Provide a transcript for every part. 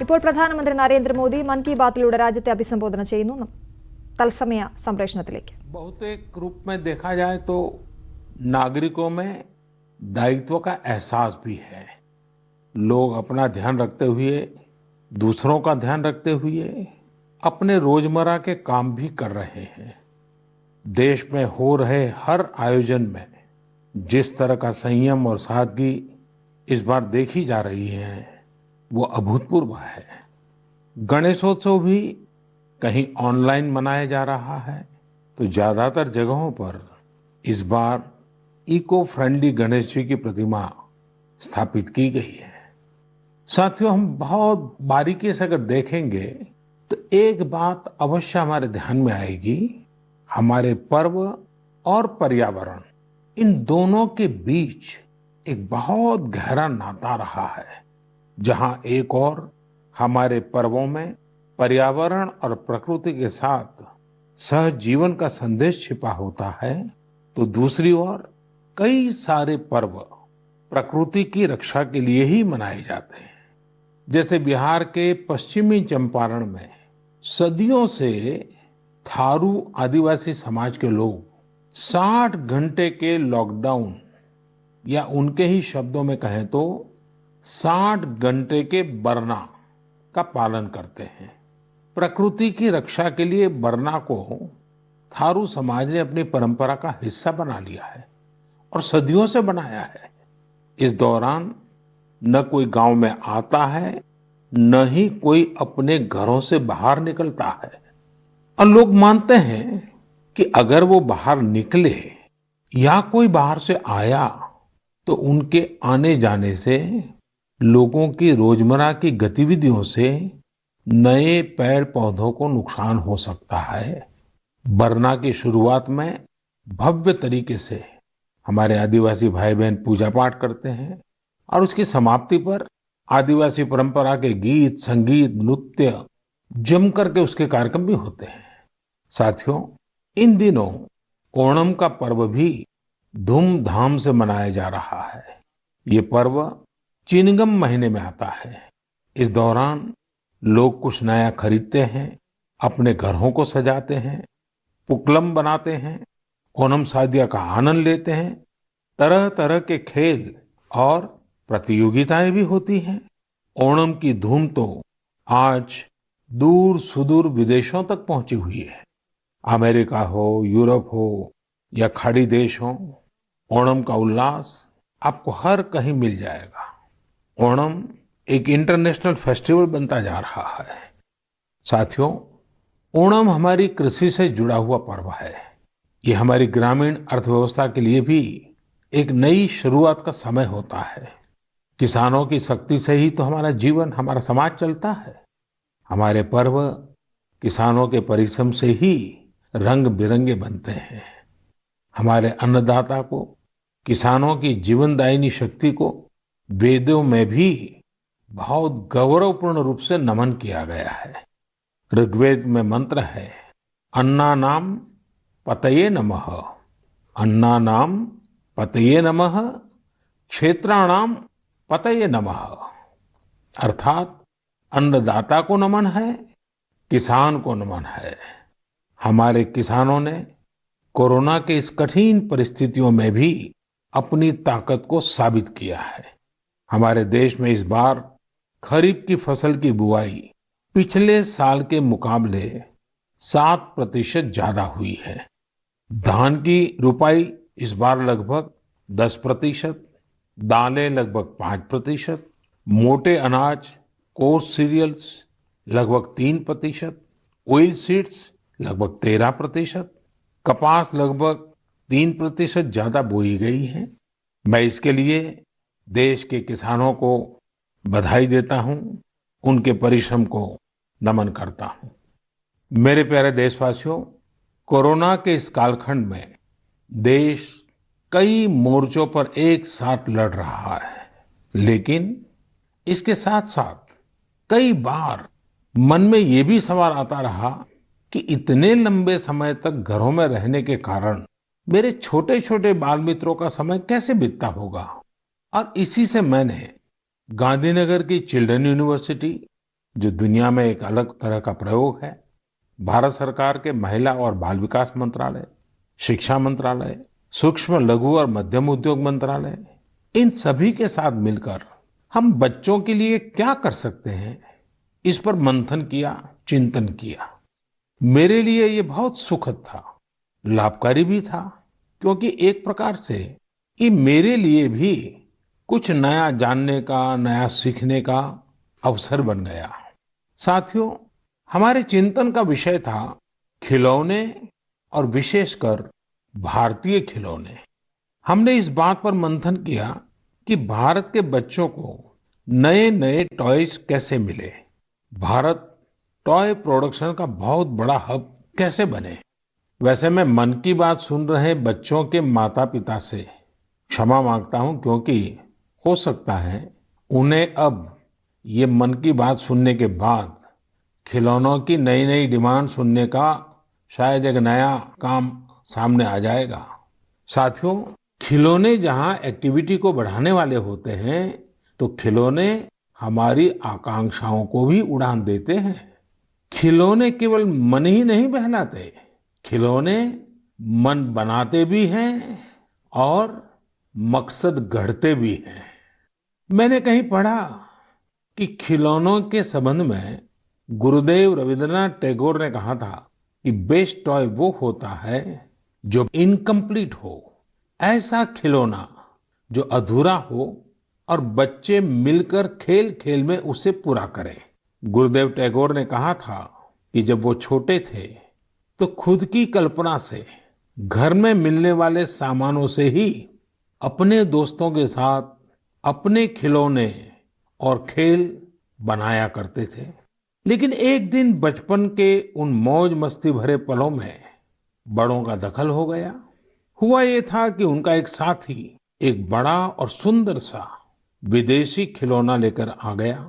ഇപ്പോൾ പ്രധാനമന്ത്രി നരേന്ദ്രമോദി മൻ കി ബാത്തിലൂടെ രാജ്യത്തെ അഭിസംബോധന ചെയ്യുന്നു. തത്സമയ സംപ്രേഷണത്തിലേക്ക്. बहुतेक रूप में देखा जाए तो नागरिकों में दायित्व का एहसास भी है. लोग अपना ध्यान रखते हुए, दूसरों का ध्यान रखते हुए अपने रोजमर्रा के काम भी कर रहे हैं. देश में हो रहे हर आयोजन में जिस तरह का संयम और सादगी इस बार देखी जा रही है वो अभूतपूर्व है. गणेशोत्सव भी कहीं ऑनलाइन मनाया जा रहा है तो ज्यादातर जगहों पर इस बार इको फ्रेंडली गणेश जी की प्रतिमा स्थापित की गई है. साथियों, हम बहुत बारीकी से अगर देखेंगे तो एक बात अवश्य हमारे ध्यान में आएगी. हमारे पर्व और पर्यावरण, इन दोनों के बीच एक बहुत गहरा नाता रहा है. जहां एक और हमारे पर्वों में पर्यावरण और प्रकृति के साथ सहजीवन का संदेश छिपा होता है, तो दूसरी ओर कई सारे पर्व प्रकृति की रक्षा के लिए ही मनाए जाते हैं. जैसे बिहार के पश्चिमी चंपारण में सदियों से थारू आदिवासी समाज के लोग 60 घंटे के लॉकडाउन, या उनके ही शब्दों में कहें तो 60 घंटे के बरना का पालन करते हैं. प्रकृति की रक्षा के लिए बरना को थारू समाज ने अपनी परंपरा का हिस्सा बना लिया है और सदियों से बनाया है. इस दौरान न कोई गांव में आता है, न ही कोई अपने घरों से बाहर निकलता है. और लोग मानते हैं कि अगर वो बाहर निकले या कोई बाहर से आया तो उनके आने जाने से लोगों की रोजमर्रा की गतिविधियों से नए पेड़ पौधों को नुकसान हो सकता है. बरना की शुरुआत में भव्य तरीके से हमारे आदिवासी भाई बहन पूजा पाठ करते हैं और उसकी समाप्ति पर आदिवासी परंपरा के गीत, संगीत, नृत्य जम करके उसके कार्यक्रम भी होते हैं. साथियों, इन दिनों ओणम का पर्व भी धूमधाम से मनाया जा रहा है. ये पर्व चिनगम महीने में आता है. इस दौरान लोग कुछ नया खरीदते हैं, अपने घरों को सजाते हैं, पुक्लम बनाते हैं, ओणम सादिया का आनंद लेते हैं. तरह तरह के खेल और प्रतियोगिताएं भी होती हैं. ओणम की धूम तो आज दूर सुदूर विदेशों तक पहुंची हुई है. अमेरिका हो, यूरोप हो या खाड़ी देश हो, ओणम का उल्लास आपको हर कहीं मिल जाएगा. ओणम एक इंटरनेशनल फेस्टिवल बनता जा रहा है. साथियों, ओणम हमारी कृषि से जुड़ा हुआ पर्व है. ये हमारी ग्रामीण अर्थव्यवस्था के लिए भी एक नई शुरुआत का समय होता है. किसानों की शक्ति से ही तो हमारा जीवन, हमारा समाज चलता है. हमारे पर्व किसानों के परिश्रम से ही रंग बिरंगे बनते हैं. हमारे अन्नदाता को, किसानों की जीवनदायिनी शक्ति को वेदों में भी बहुत गौरवपूर्ण रूप से नमन किया गया है. ऋग्वेद में मंत्र है, अन्नानाम पतये नमः, अन्नानाम पतये नमः, क्षेत्राणाम पतये नमः. अर्थात अन्नदाता को नमन है, किसान को नमन है. हमारे किसानों ने कोरोना के इस कठिन परिस्थितियों में भी अपनी ताकत को साबित किया है. हमारे देश में इस बार खरीफ की फसल की बुआई पिछले साल के मुकाबले 7% ज्यादा हुई है. धान की रुपाई इस बार लगभग 10%, दालें लगभग 5%, मोटे अनाज, कोर्स सीरियल्स लगभग 3%, ऑयल सीड्स लगभग 13%, कपास लगभग 3% ज्यादा बोई गई है. मैं इसके लिए देश के किसानों को बधाई देता हूं, उनके परिश्रम को नमन करता हूं. मेरे प्यारे देशवासियों, कोरोना के इस कालखंड में देश कई मोर्चों पर एक साथ लड़ रहा है. लेकिन इसके साथ साथ कई बार मन में ये भी सवाल आता रहा कि इतने लंबे समय तक घरों में रहने के कारण मेरे छोटे छोटे बाल मित्रों का समय कैसे बीतता होगा. और इसी से मैंने गांधीनगर की चिल्ड्रन यूनिवर्सिटी, जो दुनिया में एक अलग तरह का प्रयोग है। भारत सरकार के महिला और बाल विकास मंत्रालय, शिक्षा मंत्रालय, सूक्ष्म लघु और मध्यम उद्योग मंत्रालय, इन सभी के साथ मिलकर हम बच्चों के लिए क्या कर सकते हैं, इस पर मंथन किया, चिंतन किया। मेरे लिए ये बहुत सुखद था, लाभकारी भी था, क्योंकि एक प्रकार से ये मेरे लिए भी कुछ नया जानने का, नया सीखने का अवसर बन गया। साथियों, हमारे चिंतन का विषय था खिलौने और विशेषकर भारतीय खिलौने। हमने इस बात पर मंथन किया कि भारत के बच्चों को नए नए टॉयज कैसे मिले, भारत टॉय प्रोडक्शन का बहुत बड़ा हब कैसे बने। वैसे मैं मन की बात सुन रहे बच्चों के माता पिता से क्षमा मांगता हूं, क्योंकि हो सकता है उन्हें अब ये मन की बात सुनने के बाद खिलौनों की नई नई डिमांड सुनने का शायद एक नया काम सामने आ जाएगा। साथियों, खिलौने जहां एक्टिविटी को बढ़ाने वाले होते हैं, तो खिलौने हमारी आकांक्षाओं को भी उड़ान देते हैं। खिलौने केवल मन ही नहीं बहलाते, खिलौने मन बनाते भी हैं और मकसद गढ़ते भी हैं। मैंने कहीं पढ़ा कि खिलौनों के संबंध में गुरुदेव रविंद्रनाथ टैगोर ने कहा था कि बेस्ट टॉय वो होता है जो इनकम्प्लीट हो, ऐसा खिलौना जो अधूरा हो और बच्चे मिलकर खेल खेल में उसे पूरा करें। गुरुदेव टैगोर ने कहा था कि जब वो छोटे थे तो खुद की कल्पना से घर में मिलने वाले सामानों से ही अपने दोस्तों के साथ अपने खिलौने और खेल बनाया करते थे। लेकिन एक दिन बचपन के उन मौज मस्ती भरे पलों में बड़ों का दखल हो गया। हुआ ये था कि उनका एक साथी एक बड़ा और सुंदर सा विदेशी खिलौना लेकर आ गया।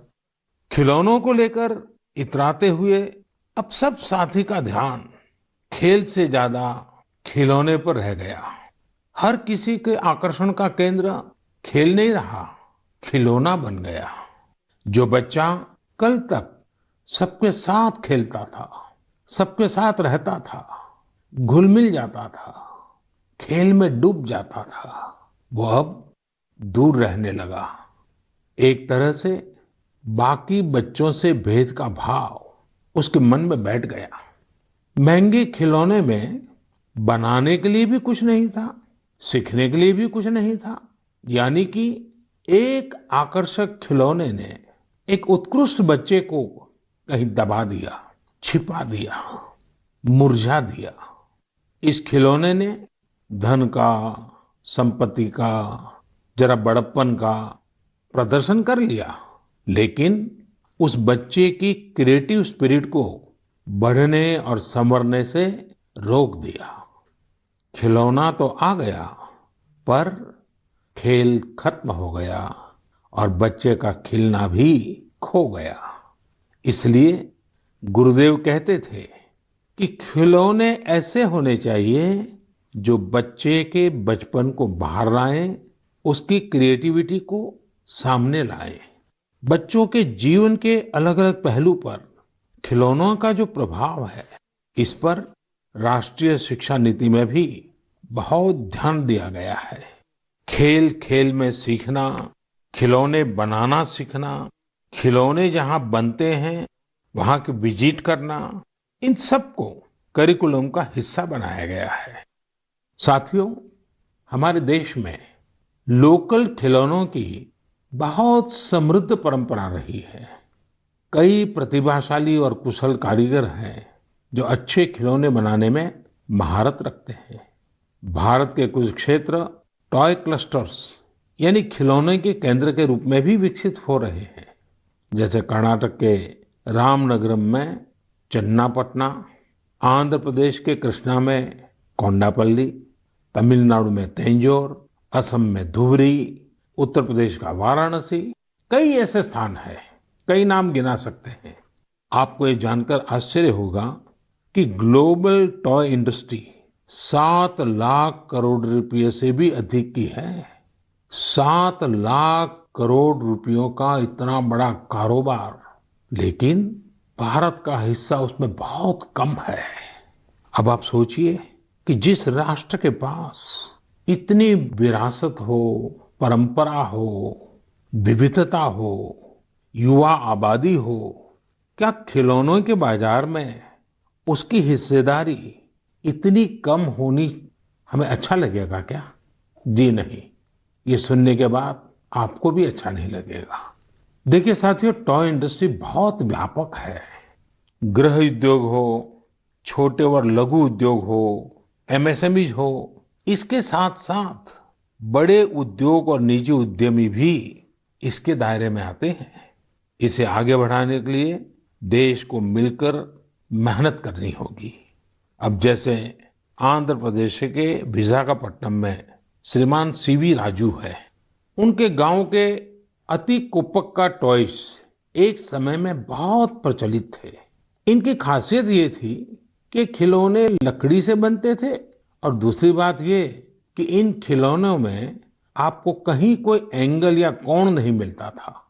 खिलौनों को लेकर इतराते हुए अब सब साथी का ध्यान खेल से ज्यादा खिलौने पर रह गया। हर किसी के आकर्षण का केंद्र खेल नहीं रहा, खिलौना बन गया। जो बच्चा कल तक सबके साथ खेलता था, सबके साथ रहता था, घुल मिल जाता था, खेल में डूब जाता था, वो अब दूर रहने लगा। एक तरह से बाकी बच्चों से भेद का भाव उसके मन में बैठ गया। महंगे खिलौने में बनाने के लिए भी कुछ नहीं था, सीखने के लिए भी कुछ नहीं था। यानी कि एक आकर्षक खिलौने ने एक उत्कृष्ट बच्चे को कहीं दबा दिया, छिपा दिया, मुरझा दिया। इस खिलौने ने धन का, संपत्ति का, जरा बड़प्पन का प्रदर्शन कर लिया, लेकिन उस बच्चे की क्रिएटिव स्पिरिट को बढ़ने और संवरने से रोक दिया। खिलौना तो आ गया, पर खेल खत्म हो गया और बच्चे का खिलना भी खो गया। इसलिए गुरुदेव कहते थे कि खिलौने ऐसे होने चाहिए जो बच्चे के बचपन को बाहर लाएं, उसकी क्रिएटिविटी को सामने लाएं। बच्चों के जीवन के अलग अलग पहलू पर खिलौनों का जो प्रभाव है, इस पर राष्ट्रीय शिक्षा नीति में भी बहुत ध्यान दिया गया है। खेल खेल में सीखना, खिलौने बनाना सीखना, खिलौने जहां बनते हैं वहां की विजिट करना, इन सबको करिकुलम का हिस्सा बनाया गया है। साथियों, हमारे देश में लोकल खिलौनों की बहुत समृद्ध परंपरा रही है। कई प्रतिभाशाली और कुशल कारीगर हैं जो अच्छे खिलौने बनाने में महारत रखते हैं। भारत के कुछ क्षेत्र टॉय क्लस्टर्स यानी खिलौने के केंद्र के रूप में भी विकसित हो रहे हैं। जैसे कर्नाटक के रामनगरम में चन्नापटना, आंध्र प्रदेश के कृष्णा में कोंडापल्ली, तमिलनाडु में तंजौर, असम में धुबरी, उत्तर प्रदेश का वाराणसी, कई ऐसे स्थान हैं, कई नाम गिना सकते हैं। आपको ये जानकर आश्चर्य होगा कि global toy industry 7 lakh crore रुपए से भी अधिक की है। 7 लाख करोड़ रुपयों का इतना बड़ा कारोबार लेकिन भारत का हिस्सा उसमें बहुत कम है। अब आप सोचिए कि जिस राष्ट्र के पास इतनी विरासत हो, परंपरा हो, विविधता हो, युवा आबादी हो, क्या खिलौनों के बाजार में उसकी हिस्सेदारी इतनी कम होनी हमें अच्छा लगेगा क्या? जी नहीं, ये सुनने के बाद आपको भी अच्छा नहीं लगेगा। देखिए साथियों, टॉय इंडस्ट्री बहुत व्यापक है। गृह उद्योग हो, छोटे और लघु उद्योग हो, एमएसएमईज हो, इसके साथ साथ बड़े उद्योग और निजी उद्यमी भी इसके दायरे में आते हैं। इसे आगे बढ़ाने के लिए देश को मिलकर मेहनत करनी होगी। अब जैसे आंध्र प्रदेश के विशाखापट्टनम में श्रीमान सीवी राजू है। उनके गांव के अति कोप्पका टॉयज एक समय में बहुत प्रचलित थे। इनकी खासियत ये थी कि खिलौने लकड़ी से बनते थे और दूसरी बात ये कि इन खिलौनों में आपको कहीं कोई एंगल या कोण नहीं मिलता था।